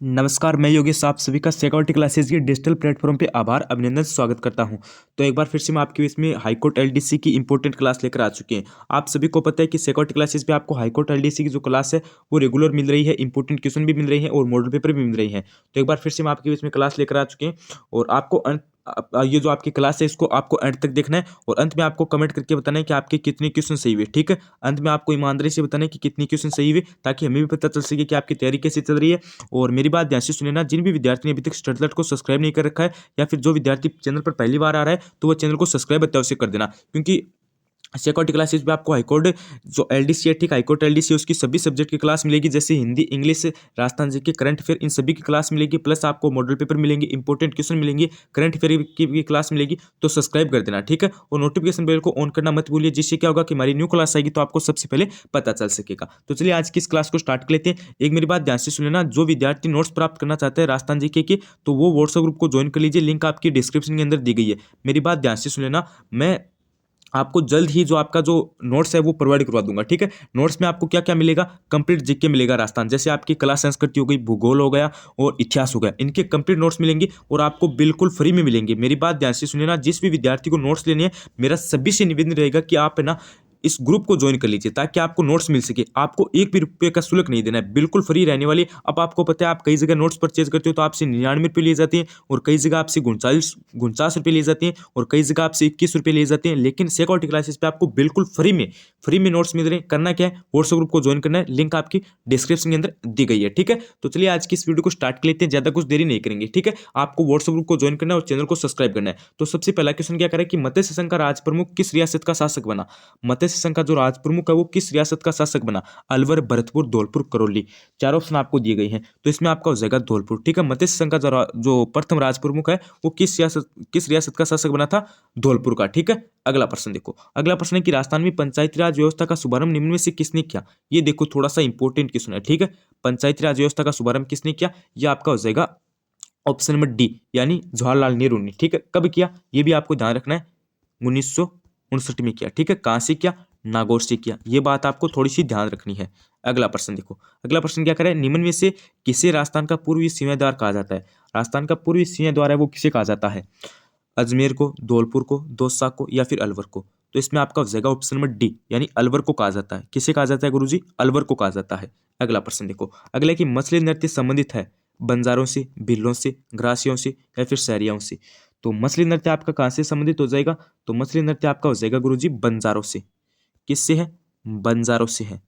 नमस्कार, मैं योगेश आप सभी का सिक्योरिटी क्लासेज की डिजिटल प्लेटफॉर्म पे आभार अभिनंदन स्वागत करता हूं। तो एक बार फिर से मैं आपके बीच में हाईकोर्ट एलडीसी की इंपॉर्टेंट क्लास लेकर आ चुके हैं। आप सभी को पता है कि सिक्योरिटी क्लासेज पे आपको हाईकोर्ट एलडीसी की जो क्लास है वो रेगुलर मिल रही है, इंपॉर्टेंट क्वेश्चन भी मिल रही है और मॉडल पेपर भी मिल रही है। तो एक बार फिर से मैं आपके बीच में क्लास लेकर आ चुके हैं और आपको ये जो आपकी क्लास है इसको आपको एंड तक देखना है और अंत में आपको कमेंट करके बताना है कि आपके कितने क्वेश्चन सही हुए। ठीक है, अंत में आपको ईमानदारी से बताना है कि कितने क्वेश्चन सही हुए, ताकि हमें भी पता चल सके कि आपकी तैयारी कैसे चल रही है। और मेरी बात ध्यान से सुने ना, जिन भी विद्यार्थी ने अभी तक स्टडलर्ट को सब्सक्राइब नहीं कर रखा है या फिर जो विद्यार्थी चैनल पर पहली बार आ रहा है तो वो चैनल को सब्सक्राइब अत्यावश्य कर देना, क्योंकि सिक्योरिटी क्लासेस में आपको हाईकोर्ट जो एलडीसी है, ठीक हाईकोर्ट एलडीसी, उसकी सभी सब्जेक्ट की क्लास मिलेगी, जैसे हिंदी, इंग्लिश, राजस्थान जी के करंट अफेयर, इन सभी की क्लास मिलेगी। प्लस आपको मॉडल पेपर मिलेंगे, इंपॉर्टेंट क्वेश्चन मिलेंगे, करंट अफेयर की भी क्लास मिलेगी। तो सब्सक्राइब कर देना, ठीक है, और नोटिफिकेशन बेल को ऑन करना मत भूलिए, जिससे क्या होगा कि हमारी न्यू क्लास आएगी तो आपको सबसे पहले पता चल सकेगा। तो चलिए आज की इस क्लास को स्टार्ट कर लेते हैं। एक मेरी बात ध्यान से सुन लेना, जो विद्यार्थी नोट्स प्राप्त करना चाहते हैं राजस्थान जीके के, तो वो व्हाट्सएप ग्रुप को ज्वाइन कर लीजिए, लिंक आपकी डिस्क्रिप्शन के अंदर दी गई है। मेरी बात ध्यान से सुन लेना, मैं आपको जल्द ही जो आपका जो नोट्स है वो प्रोवाइड करवा दूंगा। ठीक है, नोट्स में आपको क्या क्या मिलेगा, कंप्लीट जीके मिलेगा राजस्थान, जैसे आपकी कला संस्कृति हो गई, भूगोल हो गया और इतिहास हो गया, इनके कंप्लीट नोट्स मिलेंगे और आपको बिल्कुल फ्री में मिलेंगे। मेरी बात ध्यान से सुनिए ना, जिस भी विद्यार्थी को नोट्स लेने हैं, मेरा सभी से निवेदन रहेगा कि आप है ना इस ग्रुप को ज्वाइन कर लीजिए, ताकि आपको नोट्स मिल सके। आपको एक भी रुपये का शुल्क नहीं देना है, बिल्कुल फ्री रहने वाली। अब आपको पता है, आप कई जगह नोट्स परचेज करते हो तो आपसे 99 रुपये लिए जाते हैं और कई जगह आपसे 49 रुपये लिए जाते हैं और कई जगह आपसे 21 रुपये लिए जाते हैं, लेकिन सिक्योरिटी क्लासेस पे आपको बिल्कुल फ्री में नोट्स मिल रहे हैं। करना क्या है, व्हाट्सएप ग्रुप को ज्वाइन करना है, लिंक आपकी डिस्क्रिप्शन के अंदर दी गई है। ठीक है, तो चलिए आज की इस वीडियो को स्टार्ट कर लेते हैं, ज्यादा कुछ देरी नहीं करेंगे। ठीक है, आपको व्हाट्सएप ग्रुप को ज्वाइन करना है और चैनल को सब्सक्राइब करना है। तो सबसे पहला क्वेश्चन क्या करें कि मत्स्य संघ का राज प्रमुख किस रियासत का शासक बना। मत्स्य संघ का जो राज प्रमुख है वो किस रियासत का शासक बना। अलवर, भरतपुर, धौलपुर, करौली। चार ऑप्शन आपको दिए गए हैं, तो इसमें आपका हो जाएगा धौलपुर। ठीक है, मत्स्य संघ का जो प्रथम राज प्रमुख है वो किस रियासत का शासक बना था, धौलपुर का। ठीक है, अगला प्रश्न देखो। अगला प्रश्न है कि राजस्थान में पंचायती राज व्यवस्था का शुभारंभ निम्न में से किसने किया। ये देखो थोड़ा सा इंपॉर्टेंट क्वेश्चन है। ठीक है, पंचायती राज व्यवस्था का शुभारंभ किसने किया, ये आपका हो जाएगा ऑप्शन नंबर डी, यानी जवाहरलाल नेहरू ने। ठीक है, कब किया ये भी आपको ध्यान रखना है, 1959 में किया। ठीक है, कहां से किया, नागौर से किया। ये बात आपको थोड़ी सी ध्यान रखनी है। अगला प्रश्न देखो। अगला प्रश्न क्या करें, निम्न में से किसे राजस्थान का पूर्वी सीमा द्वार कहा जाता है। राजस्थान का पूर्वी सीमा द्वार है वो किसे कहा जाता है, अजमेर को, धौलपुर को, दौसा को या फिर अलवर को। तो इसमें आपका हो जाएगा ऑप्शन नंबर डी, यानी अलवर को कहा जाता है। किसे कहा जाता है गुरुजी, अलवर को कहा जाता है। अगला प्रश्न देखो। अगला कि मछली नृत्य संबंधित है बंजारों से, भीलों से, ग्रासियों से या फिर सहरियाओं से। तो मछली नृत्य आपका कहां से संबंधित हो जाएगा, तो मछली नृत्य आपका हो जाएगा गुरुजी बंजारों से। किससे है, बंजारों से है।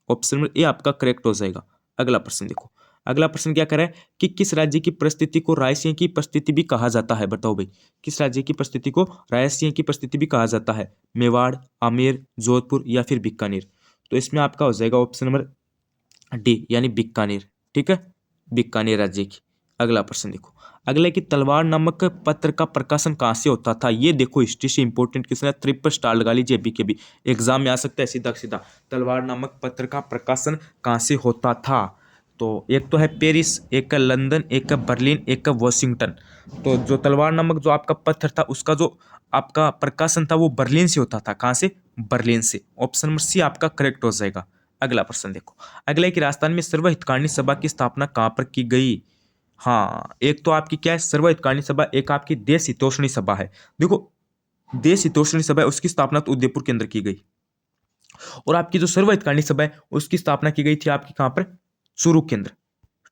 ऑप्शन नंबर ए आपका करेक्ट हो जाएगा। अगला प्रश्न देखो। अगला प्रश्न क्या करे कि किस राज्य की परिस्थिति को रायसीन की परिस्थिति भी कहा जाता है। बताओ भाई, किस राज्य की परिस्थिति को रायसीन की परिस्थिति भी कहा जाता है, मेवाड़, आमेर, जोधपुर या फिर बीकानेर। तो इसमें आपका हो जाएगा ऑप्शन नंबर डी, यानी बीकानेर। ठीक है, बीकानेर राज्य की। अगला प्रश्न देखो। अगला कि तलवार नामक पत्र का प्रकाशन कहाँ से होता था। ये देखो हिस्ट्री से इंपॉर्टेंट क्वेश्चन है, ट्रिप पर स्टार लगा लीजिए, अभी के भी एग्जाम में आ सकता है सीधा सीधा। तलवार नामक पत्र का प्रकाशन कहाँ से होता था, तो एक तो है पेरिस, एक है लंदन, एक है बर्लिन, एक है वॉशिंगटन। तो जो तलवार नामक जो आपका पत्र था उसका जो आपका प्रकाशन था वो बर्लिन से होता था। कहाँ से, बर्लिन से। ऑप्शन नंबर सी आपका करेक्ट हो जाएगा। अगला प्रश्न देखो। अगला है कि राजस्थान में सर्वहितकारिणी सभा की स्थापना कहाँ पर की गई। हाँ, एक तो आपकी क्या है सर्वहितकारिणी सभा, एक आपकी देश हितोषणी सभा है। देखो, देश हितोषणी सभा है उसकी स्थापना तो उदयपुर के अंदर की गई, और आपकी जो सर्वहितकारिणी सभा है उसकी स्थापना की गई थी आपकी कहां पर, चूरू के अंदर।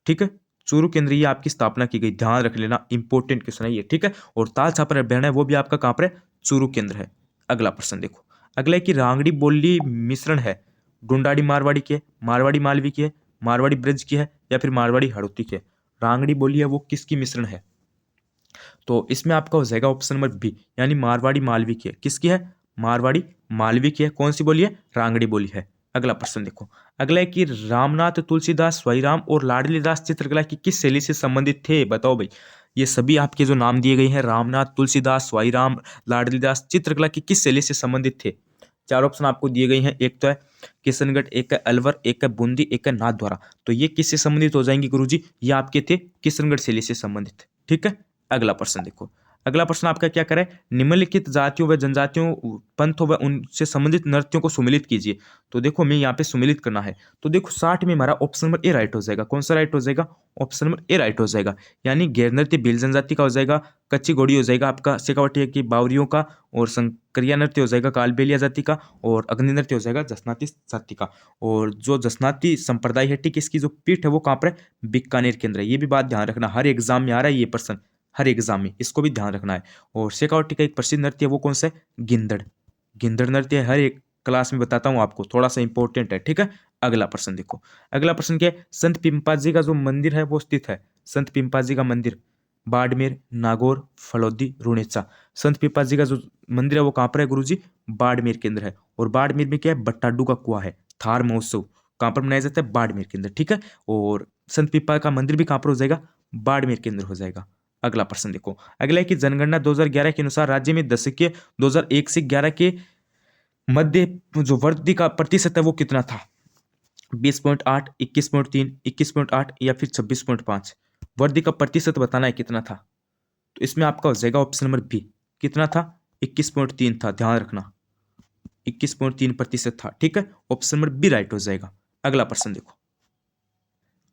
ठीक है, चूरू के अंदर ये आपकी स्थापना की गई, ध्यान रख लेना, इंपॉर्टेंट क्वेश्चन है ये। ठीक है, और ताल छापर अभियान है वो भी आपका कहां पर है, चूरू के अंदर है। अगला प्रश्न देखो। अगला है कि रांगड़ी बोली मिश्रण है, डुंडाड़ी मारवाड़ी की है, मारवाड़ी मालवी की है, मारवाड़ी ब्रज की है या फिर मारवाड़ी हड़ौती की है। रांगड़ी बोली है वो किसकी मिश्रण है, तो इसमें आपका हो जाएगा ऑप्शन नंबर बी, यानी मारवाड़ी मालवी की है। किसकी है, मारवाड़ी मालवी की है। कौन सी बोली है, रांगड़ी बोली है। अगला प्रश्न देखो। अगला है कि रामनाथ, तुलसीदास, स्वयंराम और लाडली दास चित्रकला की किस शैली से संबंधित थे। बताओ भाई, ये सभी आपके जो नाम दिए गए हैं, रामनाथ, तुलसीदास, स्वयंराम, लाडली दास, चित्रकला की किस शैली से संबंधित थे। चार ऑप्शन आपको दिए गए हैं, एक तो है किशनगढ़, एक है अलवर, एक है बूंदी, एक है नाथद्वारा। तो ये किससे संबंधित हो जाएंगे गुरुजी, ये आपके थे किशनगढ़ शैली से संबंधित। ठीक है, अगला प्रश्न देखो। अगला प्रश्न आपका क्या करे, निम्नलिखित जातियों व जनजातियों, पंथों व उनसे संबंधित नृत्यों को सुमिलित कीजिए। तो देखो हमें यहाँ पे सुमिलित करना है, तो देखो 60 में हमारा ऑप्शन नंबर ए राइट हो जाएगा। कौन सा राइट हो जाएगा, ऑप्शन नंबर ए राइट हो जाएगा। यानी गैर नृत्य भील जनजाति का हो जाएगा, कच्ची घोड़ी हो जाएगा आपका शेखावटी की बावरियों का, और संकरिया नृत्य हो जाएगा कालबेलिया जाति का, और अग्नि नृत्य हो जाएगा जसनाती जाति का। और जो जसनाती संप्रदाय है, ठीक, इसकी जो पीठ है वो कहाँ पर है, बीकानेर के अंदर है। ये भी बात ध्यान रखना, हर एग्जाम में आ रहा है ये प्रश्न, हर एग्जाम में, इसको भी ध्यान रखना है। और शेखावटी का एक प्रसिद्ध नृत्य है वो कौन सा है, गिंदड़। गिंदड़ नृत्य हर एक क्लास में बताता हूं आपको, थोड़ा सा इंपॉर्टेंट है, ठीक है। अगला प्रश्न देखो, अगला प्रश्न क्या है, संत पिंपाजी का जो मंदिर है वो स्थित है, संत पिंपाजी का मंदिर बाड़मेर, नागौर, फलोदी, रुणेचा। संत पिंपाजी का जो मंदिर है वो कहाँ पर है गुरुजी, बाड़मेर के अंदर है। और बाड़मेर में क्या है, बट्टाडू का कुआं है। थार महोत्सव कहाँ पर मनाया जाता है, बाड़मेर के अंदर, ठीक है। और संत पिंपा का मंदिर भी कहाँ पर हो जाएगा, बाड़मेर के अंदर हो जाएगा। अगला प्रश्न देखो, अगला है कि जनगणना 2011 के अनुसार राज्य में दशकीय 2001 से 11 के मध्य जो वृद्धि का प्रतिशत है वो कितना था, 20.8, 21.3, 21.8 या फिर 26.5। वृद्धि का प्रतिशत बताना है कितना था, तो इसमें आपका हो जाएगा ऑप्शन नंबर बी। कितना था, 21.3 था, ध्यान रखना 21.3% था, ठीक है। ऑप्शन नंबर बी राइट हो जाएगा। अगला प्रश्न देखो,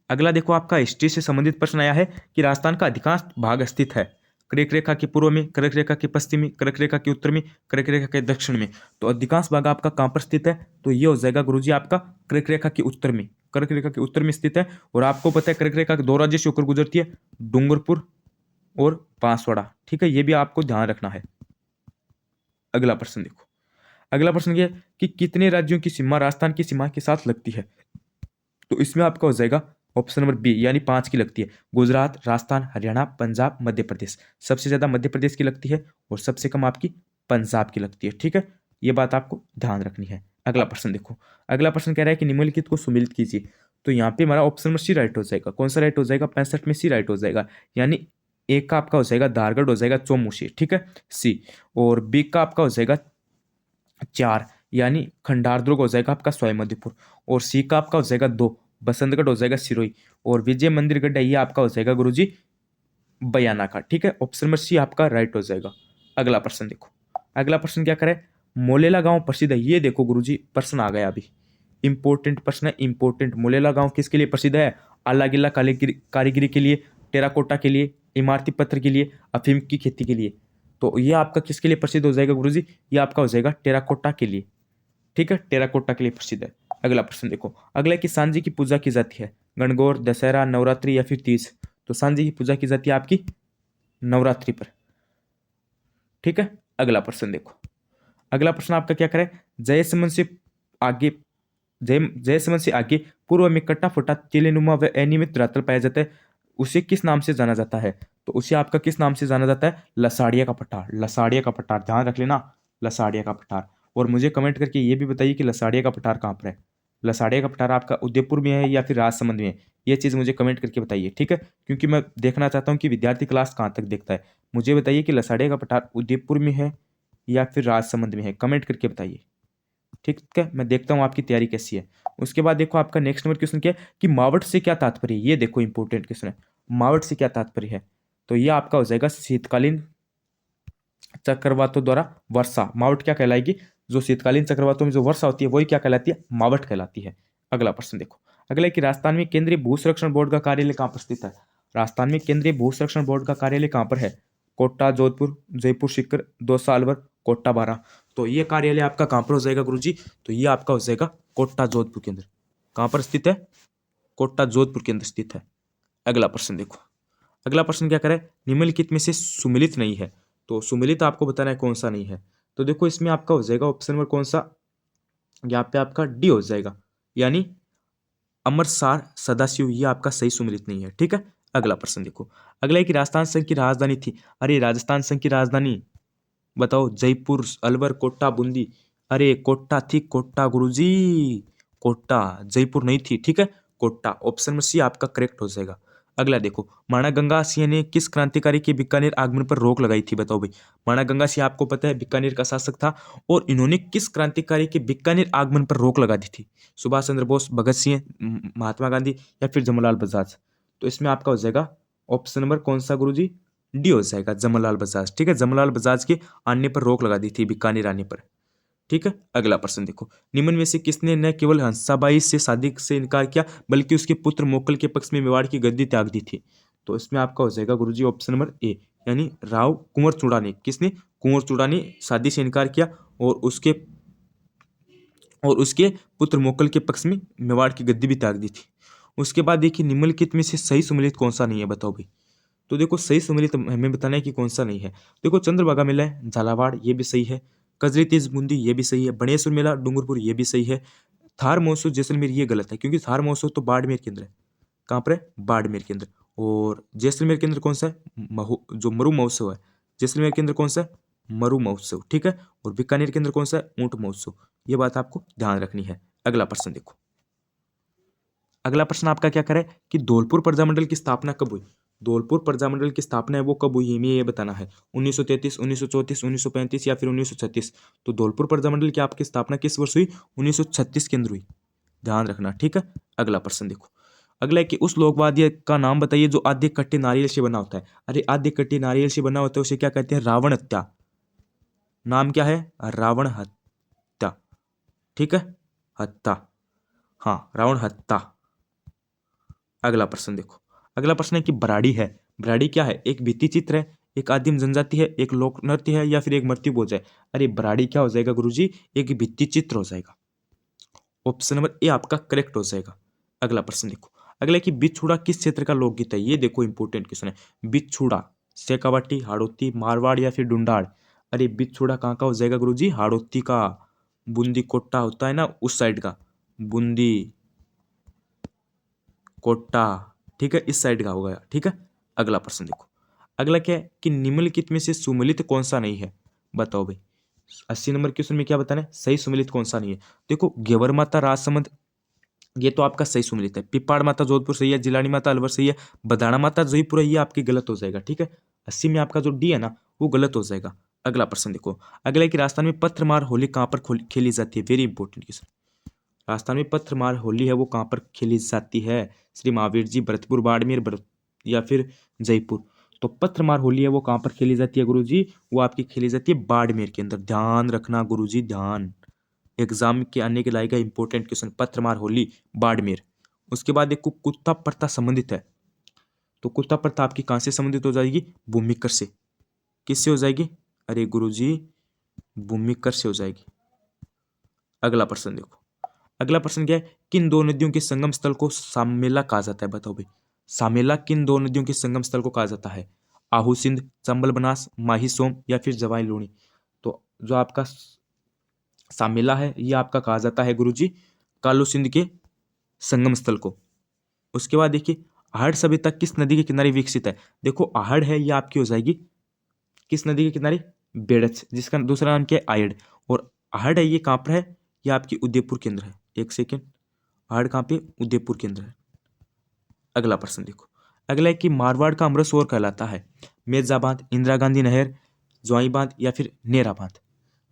अगला देखो आपका हिस्ट्री से संबंधित प्रश्न आया है कि राजस्थान का अधिकांश भाग स्थित है कर्क रेखा के पूर्व में, कर्क रेखा के पश्चिम में, कर्क रेखा के उत्तर में, कर्क रेखा के दक्षिण में। तो अधिकांश भाग आपका कहां पर स्थित है, तो ये हो जाएगा गुरुजी आपका कर्क रेखा के उत्तर में, कर्क रेखा के उत्तर में स्थित है। और आपको पता है कर्क रेखा के 2 राज्य से होकर गुजरती है, डूंगरपुर और बांसवाड़ा, ठीक है, ये भी आपको ध्यान रखना है। अगला प्रश्न देखो, अगला प्रश्न ये है कि कितने राज्यों की सीमा राजस्थान की सीमा के साथ लगती है, तो इसमें आपका हो जाएगा ऑप्शन नंबर बी, यानी 5 की लगती है। गुजरात, राजस्थान, हरियाणा, पंजाब, मध्य प्रदेश। सबसे ज्यादा मध्य प्रदेश की लगती है और सबसे कम आपकी पंजाब की लगती है, ठीक है। ये बात आपको ध्यान रखनी है। अगला प्रश्न देखो, अगला प्रश्न कह रहा है कि निम्नलिखित को सुमिलित कीजिए। तो यहाँ पे हमारा ऑप्शन नंबर सी राइट हो जाएगा। कौन सा राइट हो जाएगा, 65 में सी राइट हो जाएगा। यानी एक का आपका हो जाएगा दारगढ़ हो जाएगा चौमुशी, ठीक है, सी। और बी का आपका हो जाएगा 4, यानी खंडारदुर्ग हो जाएगा आपका स्वयं। और सी का आपका हो जाएगा 2, बसंतगढ़ हो जाएगा सिरोही। और विजय मंदिर गढ़ ये आपका हो जाएगा गुरुजी बयाना का, ठीक है। ऑप्शन नंबर सी आपका राइट हो जाएगा। अगला प्रश्न देखो, अगला प्रश्न क्या करे, मोलेला गांव प्रसिद्ध है। ये देखो गुरुजी प्रश्न आ गया अभी, इंपॉर्टेंट प्रश्न है, इंपॉर्टेंट। मोलेला गांव किसके लिए प्रसिद्ध है, आला गिल्ला कारीगरी के लिए, टेराकोटा के लिए, इमारती पत्थर के लिए, अफीम की खेती के लिए। तो ये आपका किसके लिए प्रसिद्ध हो जाएगा गुरुजी, ये आपका हो जाएगा टेराकोटा के लिए, ठीक है, टेराकोटा के लिए प्रसिद्ध है। अगला प्रश्न देखो, अगला कि सांझी की पूजा की जाती है गणगौर, दशहरा, नवरात्रि या फिर तीज। तो सांझी की पूजा की जाती है आपकी नवरात्रि पर, ठीक है। अगला प्रश्न देखो, अगला प्रश्न आपका क्या करे, जयसमन से आगे, जयसमन से आगे पूर्व में कट्टा फटा तिलेनुमा व अनियमित धरातल पाया जाता है, उसे किस नाम से जाना जाता है। तो उसे आपका किस नाम से जाना जाता है, लसाड़िया का पठार, लसाड़िया का पठार, ध्यान रख लेना, लसाड़िया का पठार। और मुझे कमेंट करके ये भी बताइए कि लसाड़िया का पठार कहाँ पर है। लसाड़िया का पठार आपका उदयपुर में है या फिर राजसमंद में है, ये चीज़ मुझे कमेंट करके बताइए, ठीक है। क्योंकि मैं देखना चाहता हूँ कि विद्यार्थी क्लास कहाँ तक देखता है। मुझे बताइए कि लसाड़िया का पठार उदयपुर में है या फिर राजसमंद में है, कमेंट करके बताइए, ठीक है। मैं देखता हूँ आपकी तैयारी कैसी है। उसके बाद देखो आपका नेक्स्ट नंबर क्वेश्चन क्या है कि मावट से क्या तात्पर्य है। ये देखो इंपॉर्टेंट क्वेश्चन है, मावट से क्या तात्पर्य है। तो ये आपका हो जाएगा शीतकालीन चक्रवातों द्वारा वर्षा। मावट क्या कहलाएगी, जो शीतकालीन चक्रवातों में जो वर्षा होती है वही क्या कहलाती है, मावट कहलाती है। अगला प्रश्न देखो, अगला है कि राजस्थान में केंद्रीय भू संरक्षण बोर्ड का कार्यालय कहाँ पर स्थित है। राजस्थान में केंद्रीय भू संरक्षण बोर्ड का कार्यालय कहाँ पर है, कोटा, जोधपुर, जयपुर सीकर, दौसा अलवर, कोटा बारा। तो ये कार्यालय आपका कहाँ पर हो जाएगा गुरुजी, तो ये आपका हो जाएगा कोटा जोधपुर के अंदर। कहाँ पर स्थित है, कोटा जोधपुर के अंदर स्थित है। अगला प्रश्न देखो, अगला प्रश्न क्या करे, निम्नलिखित में से सुमिलित नहीं है। तो सुमिलित आपको बताना है कौन सा नहीं है। तो देखो इसमें आपका हो जाएगा ऑप्शन नंबर कौन सा, यहाँ पे आपका डी हो जाएगा, यानी अमरसार सदाशिव, ये आपका सही सुमिलित नहीं है, ठीक है। अगला प्रश्न देखो, अगला है कि राजस्थान संघ की राजधानी थी। अरे राजस्थान संघ की राजधानी बताओ, जयपुर, अलवर, कोटा, बूंदी। अरे कोटा थी, कोटा गुरुजी, कोटा, जयपुर नहीं थी, ठीक है, कोटा। ऑप्शन में सी आपका करेक्ट हो जाएगा। अगला देखो, महाराणा गंगा सिंह ने किस क्रांतिकारी के बीकानेर आगमन पर रोक लगाई थी, बताओ भाई। महाराणा गंगा सिंह आपको पता है बीकानेर का शासक था, और इन्होंने किस क्रांतिकारी के बीकानेर आगमन पर रोक लगा दी थी। सुभाष चंद्र बोस, भगत सिंह, महात्मा गांधी या फिर जमोलाल बजाज। तो इसमें आपका हो जाएगा ऑप्शन नंबर कौन सा गुरुजी, डी हो जाएगा जमनालाल बजाज। ठीक है, जमनालाल बजाज के आने पर रोक लगा दी थी, बीकानेर आने पर। ठीक है, अगला प्रश्न देखो, निम्न में से किसने न केवल हंसाबाई से शादी से इनकार किया बल्कि उसके पुत्र मोकल के पक्ष में मेवाड़ की गद्दी त्याग दी थी? तो इसमें आपका हो जाएगा गुरुजी ऑप्शन नंबर ए, यानी राव कुंवर चूड़ा ने। किसने? कुंवर चूड़ा ने शादी से इनकार किया और उसके पुत्र मोकल के पक्ष में मेवाड़ की गद्दी भी त्याग दी थी। उसके बाद देखिए, निम्नलिखित में से सही सुमेलित कौन सा नहीं है, बताओ भाई। तो देखो, सही सुमेलित हमें बताना है कि कौन सा नहीं है। देखो, चंद्रभागा मेला है झालावाड़, ये भी सही है। कजरी तीज बूंदी, ये भी सही है। बनेश्वर मेला डूंगरपुर, ये भी सही है। थार महोत्सव जैसलमेर, ये गलत है, क्योंकि थार महोत्सव तो बाड़मेर के अंदर है। कहाँ पर है? बाड़मेर के अंदर। और जैसलमेर के अंदर कौन सा है? जो मरु महोत्सव है, जैसलमेर के अंदर कौन सा है? मरु महोत्सव। ठीक है, और बीकानेर के अंदर कौन सा है? ऊंट महोत्सव। ये बात आपको ध्यान रखनी है। अगला प्रश्न देखो, अगला प्रश्न आपका क्या करे कि धौलपुर प्रजामंडल की स्थापना कब हुई? धौलपुर प्रजामंडल की स्थापना है वो कब हुई, हमें ये बताना है। 1933, 1934, 1935 या फिर 1936? तो धौलपुर प्रजामंडल की आपकी स्थापना किस वर्ष हुई? 1936 के अंदर हुई, ध्यान रखना। ठीक है, अगला प्रश्न देखो, अगला है कि उस लोकवाद्य का नाम बताइए जो आधे कट्टे नारियल से बना होता है। अरे, आधे कट्टे नारियल से बना होता है उसे क्या कहते हैं? रावण हत्या। नाम क्या है? रावण हत्या। ठीक है, हत्या, हाँ, रावण हत्या। अगला प्रश्न देखो, अगला प्रश्न है कि बराड़ी है। बराड़ी क्या है? एक भित्ति चित्र है, एक आदिम जनजाति है, एक लोक नृत्य है, या फिर एक मृत्यु भोज है? अरे, बराड़ी क्या हो जाएगा गुरुजी? एक भित्ति चित्र हो जाएगा। ऑप्शन नंबर ए आपका करेक्ट हो जाएगा। अगला प्रश्न देखो, अगला कि बिछुड़ा किस क्षेत्र का लोकगीत है? ये देखो इंपॉर्टेंट क्वेश्चन है। बिछुड़ा शेखावाटी, हाड़ौती, मारवाड़ या फिर डुंडाड़? अरे, बिछुड़ा कहाँ का हो जाएगा गुरुजी? हाड़ौती का। बूंदी कोट्टा होता है ना, उस साइड का, बूंदी कोट्टा। ठीक है, इस साइड का हो गया। ठीक है, अगला प्रश्न देखो, अगला क्या है कि निम्नलिखित में से सुमेलित कौन सा नहीं है? बताओ भाई, 80 नंबर क्वेश्चन में क्या बताना है? सही सुमेलित कौन सा नहीं है। देखो, गेवर माता राजसमंद, ये तो आपका सही सुमेलित है। पिपाड़ माता जोधपुर सही है। जिलानी माता अलवर सही है। बदाना माता जयपुर है, ये आपकी गलत हो जाएगा। ठीक है, 80 में आपका जो डी है ना, वो गलत हो जाएगा। अगला प्रश्न देखो, अगला है कि राजस्थान में पत्थरमार होली कहाँ पर खेली जाती है? Very important question. राजस्थान में पत्थरमार होली है वो कहाँ पर खेली जाती है? श्री महावीर जी, भरतपुर, बाड़मेर, या फिर जयपुर? तो पत्थरमार होली है वो कहाँ पर खेली जाती है गुरुजी? वो आपकी खेली जाती है बाड़मेर के अंदर। ध्यान रखना गुरुजी, ध्यान, एग्जाम के आने के लायक इंपॉर्टेंट क्वेश्चन, पत्थरमार होली बाड़मेर। उसके बाद देखो, कुत्ता प्रथा संबंधित है, तो कुत्ता प्रथा आपकी कहाँ से संबंधित हो जाएगी? भूमिकर से। किससे हो जाएगी? अरे गुरुजी, भूमिकर से हो जाएगी। अगला प्रश्न देखो, अगला प्रश्न क्या है? किन दो नदियों के संगम स्थल को सामेला कहा जाता है? बताओ भाई, सामेला किन दो नदियों के संगम स्थल को कहा जाता है? आहू सिंध, चंबल बनास, माही सोम या फिर जवाई लूणी? तो जो आपका सामेला है ये आपका कहा जाता है गुरुजी कालो सिंध के संगम स्थल को। उसके बाद देखिए, आहड़ सभ्यता किस नदी के किनारे विकसित है? देखो, आहड़ है ये आपकी हो जाएगी किस नदी के किनारे? बेड़च, जिसका दूसरा नाम क्या है? आयड़। और आहड़ है ये कहाँ पर है? ये आपकी उदयपुर के अंदर है। एक सेकेंड, आहड़ कहाँ पे? उदयपुर के अंदर है। अगला प्रश्न देखो, अगला है कि मारवाड़ का अमृत सरोवर कहलाता है मेजा बांध, इंदिरा गांधी नहर, ज्वाई बांध या फिर नेरा बांध?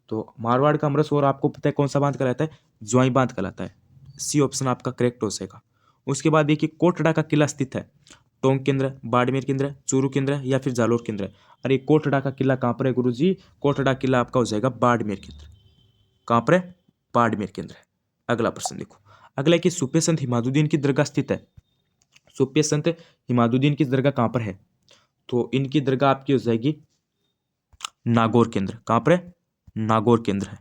तो मारवाड़ का अमृत सरोवर आपको पता है कौन सा बांध कहलाता है? ज्वाई बांध कहलाता है। सी ऑप्शन आपका करेक्ट हो जाएगा। उसके बाद देखिए, कोटड़ा का किला स्थित है टोंक के अंदर, बाड़मेर के अंदर, चूरू के अंदर या फिर जालोर के अंदर? अरे, कोटड़ा का किला कहाँ पर है गुरुजी? कोटड़ा किला आपका हो जाएगा बाड़मेर के अंदर। कहाँ पर है? बाड़मेर के अंदर है। अगला प्रश्न देखो, अगला है कि सुपे संत हिमादुद्दीन की दरगाह स्थित है। सुपे संत हिमादुद्दीन की दरगाह कहाँ पर है? तो इनकी दरगाह आपकी हो जाएगी नागौर के अंदर। कहाँ पर है? नागौर के अंदर है।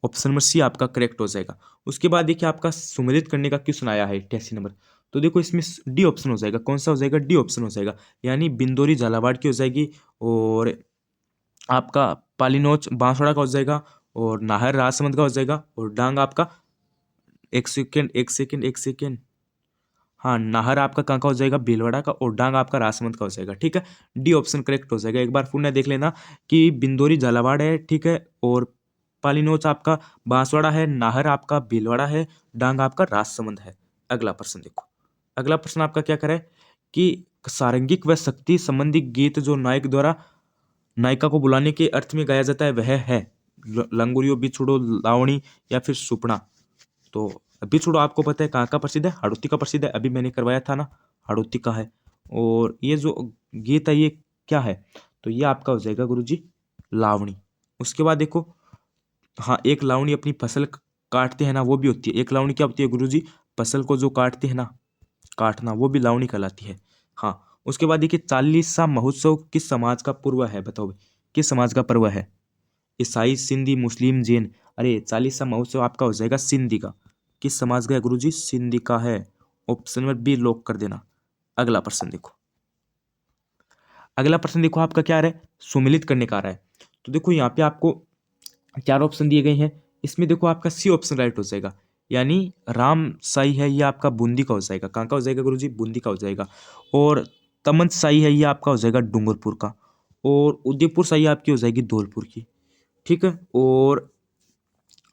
ऑप्शन नंबर सी आपका करेक्ट हो जाएगा। उसके बाद देखिए, आपका सुमेलित करने का क्वेश्चन आया है 88 नंबर। तो देखो, इसमें डी ऑप्शन हो जाएगा। कौन सा हो जाएगा? डी ऑप्शन हो जाएगा, यानी बिंदोरी झालावाड़ की हो जाएगी, और आपका पालीनोच बांसवाड़ा का हो जाएगा, और नाहर राजसमंद का हो जाएगा, और डांग आपका, एक सेकेंड एक सेकेंड एक सेकेंड, हाँ, नाहर आपका कहाँ का हो जाएगा? भीलवाड़ा का, और डांग आपका राजसमंद का हो जाएगा। ठीक है, डी ऑप्शन करेक्ट हो जाएगा। एक बार पुनः देख लेना कि बिंदोरी झालावाड़ है, ठीक है, और पालीनोच आपका बांसवाड़ा है, नाहर आपका भीलवाड़ा है, डांग आपका राजसमंद है। अगला प्रश्न देखो, अगला प्रश्न आपका क्या करे कि सारंगिक व शक्ति संबंधी गीत जो नायक द्वारा नायिका को बुलाने के अर्थ में गाया जाता है वह है लंगुरियो, बिछुड़ो, लावणी या फिर सुपना? तो बिछुड़ो आपको पता है कहाँ का प्रसिद्ध है? हाड़ौती का प्रसिद्ध है। अभी मैंने करवाया था ना, हाड़ौती का है। और ये जो गीत है ये क्या है, तो ये आपका हो जाएगा गुरुजी लावणी। उसके बाद देखो, हाँ, एक लावणी अपनी फसल काटते हैं ना, वो भी होती है। एक लावणी क्या होती है गुरुजी, फसल को जो काटते हैं ना, काटना, वो भी लावणी कहलाती है। हाँ, उसके बाद देखिए 40वां महोत्सव किस समाज का पर्व है, बताओ भाई, किस समाज का पर्व है? ईसाई, सिंधी, मुस्लिम, जैन। अरे 40वां महोत्सव आपका हो जाएगा सिंधी का। किस समाज का है गुरुजी? सिंधी का है। ऑप्शन नंबर बी लॉक कर देना। अगला प्रश्न देखो, अगला प्रश्न देखो आपका क्या आ रहा है, सुमिलित करने का आ रहा है। तो देखो यहाँ पे आपको 4 ऑप्शन दिए गए हैं, इसमें देखो आपका सी ऑप्शन राइट हो जाएगा, यानी राम साई है ये आपका बूंदी का हो जाएगा। कहाँ का हो जाएगा गुरुजी? बूंदी का हो जाएगा। और तमन साई है ये आपका हो जाएगा डूंगरपुर का। और उदयपुर साई आपकी हो जाएगी धौलपुर की। ठीक है, और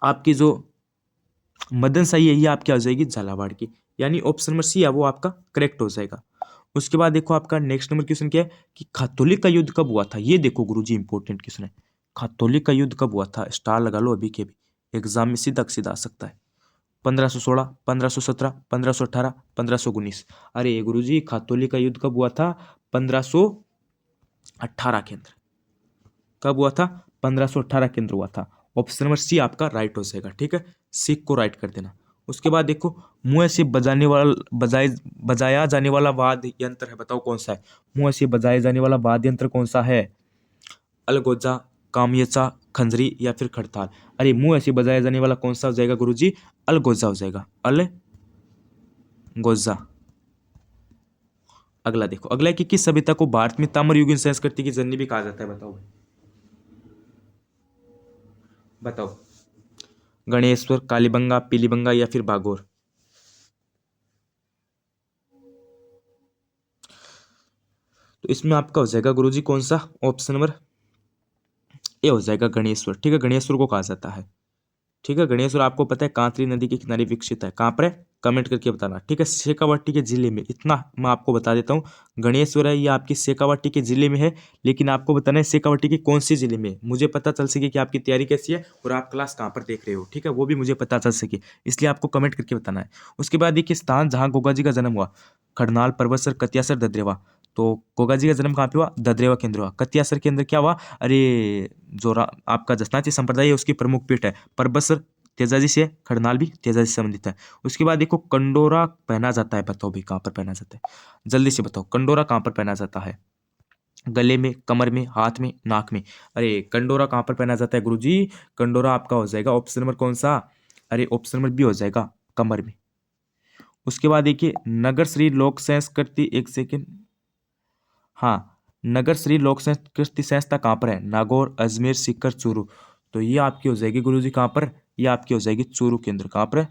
आपकी जो मदन साई है ये आपकी हो जाएगी झालावाड़ की, यानी ऑप्शन नंबर सी है वो आपका करेक्ट हो जाएगा। उसके बाद देखो आपका नेक्स्ट नंबर क्वेश्चन क्या है कि खातौलिक का युद्ध कब हुआ था? ये देखो गुरुजी इंपॉर्टेंट क्वेश्चन है। खातौलिक का युद्ध कब हुआ था? स्टार लगा लो अभी के भी, एग्जाम में सीधा सीधा आ सकता है। 1516, 1517, 1518, 1519। अरे गुरुजी खातौलिक का युद्ध कब हुआ था? 1518 के अंदर। कब हुआ था? 1518 के अंदर हुआ था। ऑप्शन नंबर सी आपका राइट हो जाएगा। ठीक है, सी को राइट कर देना। उसके बाद देखो, मुंह से बजाने वाला बजाया जाने वाला वाद्य यंत्र है, बताओ कौन सा है? मुंह से बजाया जाने वाला वाद्य यंत्र कौन सा है? अलगोजा, कामयचा, खंजरी या फिर खड़ताल। अरे मुंह ऐसे बजाया जाने वाला कौन सा हो जाएगा गुरुजी? अलगोजा हो जाएगा, अलगोजा। अगला देखो, अगला है कि किस सभ्यता को भारत में ताम्रयुगीन संस्कृति की जननी भी कहा जाता है, बताओ भाई, बताओ। गणेश्वर, कालीबंगा, पीलीबंगा या फिर बागोर। तो इसमें आपका हो जाएगा गुरुजी कौन सा? ऑप्शन नंबर ए हो जाएगा गणेश्वर। ठीक है, गणेश्वर को कहा जाता है। ठीक है, गणेश्वर आपको पता है कांतली नदी के किनारे विकसित है। कहाँ पर है? कमेंट करके बताना। ठीक है, शेखावाटी के जिले में, इतना मैं आपको बता देता हूँ। गणेश्वर है ये आपकी शेखावाटी के जिले में है, लेकिन आपको बताना है शेखावाटी के कौन से जिले में है। मुझे पता चल सके कि आपकी तैयारी कैसी है और आप क्लास कहाँ पर देख रहे हो। ठीक है, वो भी मुझे पता चल सके, इसलिए आपको कमेंट करके बताना है। उसके बाद देखिए, स्थान जहाँ गोगा जी का जन्म हुआ, खड़नाल, परबतसर, कतियासर, ददरेवा। तो गोगा जी का जन्म कहाँ पे हुआ? ददरेवा के अंदर हुआ। कतियासर के अंदर क्या हुआ? अरे जो आपका जसनाची संप्रदाय है उसकी प्रमुख पीठ है। परबतसर तेजाजी से, खड़नाल भी तेजाजी से संबंधित है। उसके बाद देखो, कंडोरा पहना जाता है, बताओ भाई कहाँ पर पहना जाता है? जल्दी से बताओ, कंडोरा कहाँ पर पहना जाता है? गले में, कमर में, हाथ में, नाक में। अरे कंडोरा कहाँ पर पहना जाता है गुरुजी? कंडोरा आपका हो जाएगा ऑप्शन नंबर कौन सा? अरे ऑप्शन नंबर बी हो जाएगा, कमर में। उसके बाद देखिए, नगर श्री लोक संस्कृति, एक सेकेंड, हाँ, नगर श्री लोक संस्कृति संस्था कहाँ पर है? नागौर, अजमेर, सीकर, चूरू। तो ये आपकी हो जाएगी गुरुजी कहाँ पर? ये आपकी हो जाएगी चूरू के अंदर। कहाँ पर है?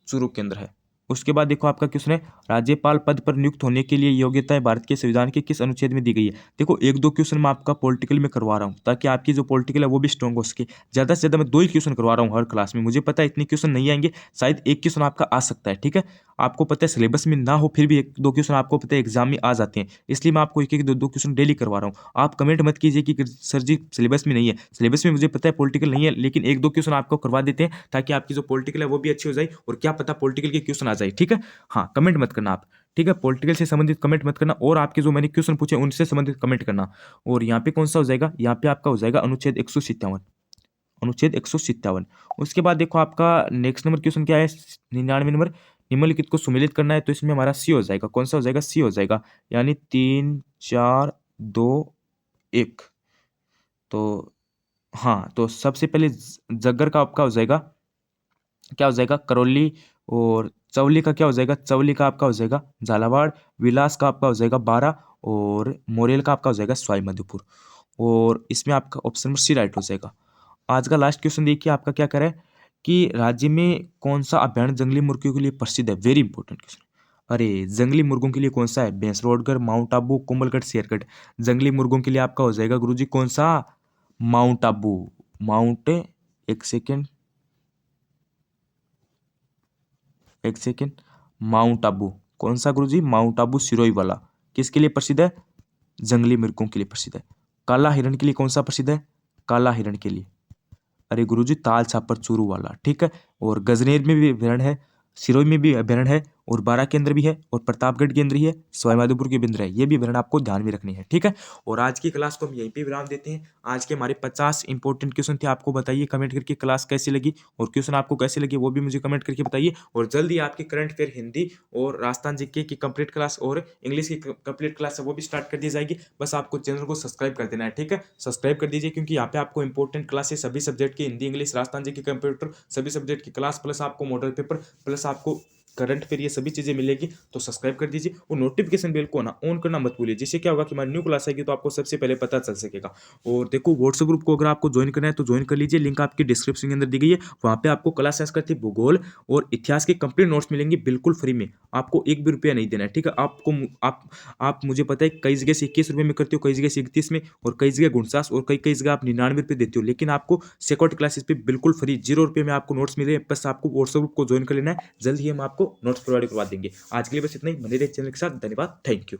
चूरू के अंदर है। उसके बाद देखो आपका क्वेश्चन है, राज्यपाल पद पर नियुक्त होने के लिए योग्यताएं भारत के संविधान के किस अनुच्छेद में दी गई है? देखो एक दो क्वेश्चन मैं आपका पॉलिटिकल में करवा रहा हूँ, ताकि आपकी जो पॉलिटिकल है वो भी स्ट्रॉन्ग हो सके। ज़्यादा से ज़्यादा मैं 2 ही क्वेश्चन करवा रहा हूँ हर क्लास में। मुझे पता है इतने क्वेश्चन नहीं आएंगे, शायद एक क्वेश्चन आपका आ सकता है। ठीक है, आपको पता है सिलेबस में ना हो, फिर भी एक दो क्वेश्चन आपको पता है एग्जाम में आ जाते हैं, इसलिए मैं आपको एक एक दो दो क्वेश्चन डेली करवा रहा हूँ। आप कमेंट मत कीजिए कि सर जी सिलेबस में नहीं है। सिलेबस में मुझे पता है पॉलिटिकल नहीं है, लेकिन एक दो क्वेश्चन आपको करवा देते हैं, ताकि आपकी जो पॉलिटिकल है वो भी अच्छी हो जाए, और क्या पता पॉलिटिकल के क्वेश्चन आ जाए। ठीक है, हाँ, कमेंट मत करना आप। ठीक है, पॉलिटिकल से संबंधित कमेंट मत करना, और आपके जो मैंने क्वेश्चन पूछे उनसे संबंधित कमेंट करना। और यहाँ पे कौन सा हो जाएगा? यहाँ पे आपका हो जाएगा अनुच्छेद 157, अनुच्छेद 157। उसके बाद देखो आपका नेक्स्ट नंबर क्वेश्चन क्या है? 99 नंबर, निम्नलिखित को सुमेलित करना है, तो इसमें हमारा सी हो जाएगा। कौन सा हो जाएगा? सी हो जाएगा, यानी 3 4 2 1। तो हाँ, तो सबसे पहले जग्गर का आपका हो जाएगा, क्या हो जाएगा? करौली। और चौली का क्या हो जाएगा? चौली का आपका हो जाएगा झालावाड़। विलास का आपका हो जाएगा बारा। और मोरेल का आपका हो जाएगा सवाई माधोपुर। और इसमें आपका ऑप्शन नंबर सी राइट हो जाएगा। आज का लास्ट क्वेश्चन देखिए, आपका क्या करे कि राज्य में कौन सा अभ्यारण्य जंगली मुर्गियों के लिए प्रसिद्ध है? Very important question. अरे जंगली मुर्गों के लिए कौन सा है? भैंसरोडगढ़, माउंट आबू, कुंभलगढ़, शेरगढ़। जंगली मुर्गों के लिए आपका हो जाएगा गुरुजी कौन सा? माउंट आबू। माउंट, एक सेकेंड, एक सेकेंड, माउंट आबू। कौन सा गुरुजी? माउंट आबू सिरोही वाला। किसके लिए प्रसिद्ध है? जंगली मिर्गों के लिए प्रसिद्ध है। काला हिरण के लिए कौन सा प्रसिद्ध है? काला हिरण के लिए, अरे गुरुजी ताल छापर चूरू वाला। ठीक है, और गजनेर में भी अभ्यारण्य है, सिरोही में भी अभ्यारण्य है, और 12 के अंदर भी है और प्रतापगढ़ के अंदर ही है, सवाईमाधोपुर के अंदर है। ये भी विवरण आपको ध्यान में रखनी है, ठीक है। और आज की क्लास को हम यहीं पे विराम देते हैं। आज के हमारे 50 इंपॉर्टेंट क्वेश्चन थे। आपको बताइए कमेंट करके क्लास कैसी लगी और क्वेश्चन आपको कैसे लगे वो भी मुझे कमेंट करके बताइए। और जल्दी आपकी करंट अफेयर हिंदी और राजस्थान जीके की कंप्लीट क्लास और इंग्लिश की कंप्लीट क्लास है वो भी स्टार्ट कर दी जाएगी। बस आपको चैनल को सब्सक्राइब कर देना है, ठीक है। सब्सक्राइब कर दीजिए क्योंकि यहाँ पे आपको इंपॉर्टेंट क्लासेस सभी सब्जेक्ट की Hindi, English, Rajasthan GK, computer सभी सब्जेक्ट की क्लास प्लस आपको मॉडल पेपर प्लस आपको करंट फिर ये सभी चीजें मिलेगी। तो सब्सक्राइब कर दीजिए और नोटिफिकेशन बेल को ना ऑन करना मत भूलिए, जिससे क्या होगा कि हमारी न्यू क्लास आएगी तो आपको सबसे पहले पता चल सकेगा। और देखो व्हाट्सएप ग्रुप को अगर आपको ज्वाइन करना है तो ज्वाइन कर लीजिए, लिंक आपकी डिस्क्रिप्शन के अंदर दी गई है। वहां पे आपको कला संस्कृति, भूगोल और इतिहास के कंप्लीट नोट्स मिलेंगे बिल्कुल फ्री में। आपको एक भी रुपया नहीं देना है, ठीक है। आप मुझे पता है कई जगह से 21 रुपये में करते हो, कई जगह से 31 में और कई जगह 49 और कई कई जगह आप 99 रुपये देते हो, लेकिन आपको सेकंड क्लासेस पे बिल्कुल फ्री 0 रुपये में आपको नोट्स मिले। बस आपको व्हाट्सएप ग्रुप को ज्वाइन कर लेना है, जल्द ही हम आपको नोट्स प्रोवाइड करवा देंगे। आज के लिए बस इतना ही। बने रहिए चैनल के साथ। धन्यवाद, थैंक यू।